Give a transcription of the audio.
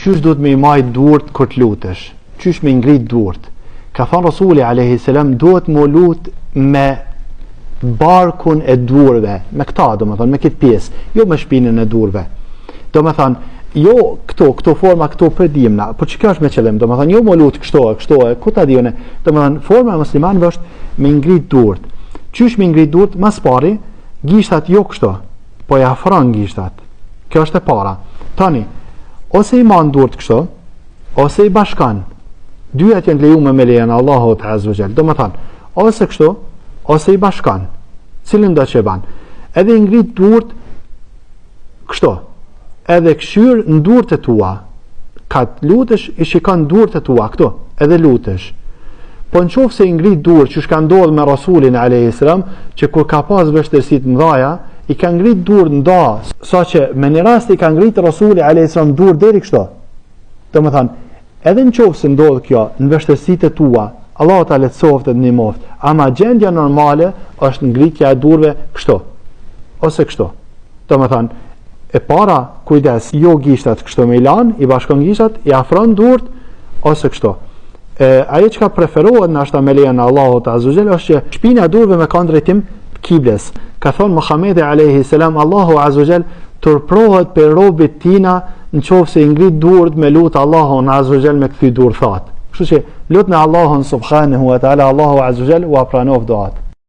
qysh duhet me i majt duart kur të lutesh, qysh me ngrit duart. Ka thënë Rasuli alayhi salam duhet me lut me barkun e durve, me këta domethënë me këtë pjesë, jo me shpinën e durve. Domethënë jo këto forma këto përdimna, por çka është me qëllim, domethënë jo me lut kështu, ku ta dione. Domethënë forma e muslimanëve është me ngrit duart. Qysh me ngrit duart? Mas pari gishtat jo kështu, po ja afron gishtat. Kjo është e para. Tani, ose i man duart kështu, ose i bashkan. Dyat janë lejuar me lejen e Allahut azza wa jall. Domethënë, ose kështu, ose i bashkan. Cilin do të ban? Edhe i ngrit duart kështu. Edhe këshyr në duart e tua. Ka të lutesh, i shikon duart e tua këtu, edhe lutesh. Po në qofë se i ngrit duart që shka ndodhë me Rasulin a.s. që kur ka pas vështërsit mdhaja, i ka ngrit duart nda, sa që me një rast i ka ngrit Rasuli a.s. duart deri kështu. Të më thanë, edhe në qofë se ndodhë kjo në vështërsit e tua, Allah ta letësoft edhe një moft, ama gjendja normale është ngritja e duarve kështu, ose kështu. Të më thanë, e para kujdes, jo gishtat kështu me ilan, i bashkon gishtat, i afron duart, ose kështu. Ajo që ka preferohet në ashta me lejen e Allahut azza wa jalla është që shpina e durve me kanë drejtim kibles. Ka thonë Muhamedi alayhi salam, Allahu azza wa jalla turprohet për robët tina në qoftë se i ngrit duart me lut Allahun azza wa jalla me këtë duart that. Kështu që lutni Allahun subhanahu wa taala, Allahu azza wa jalla u pranoj duat.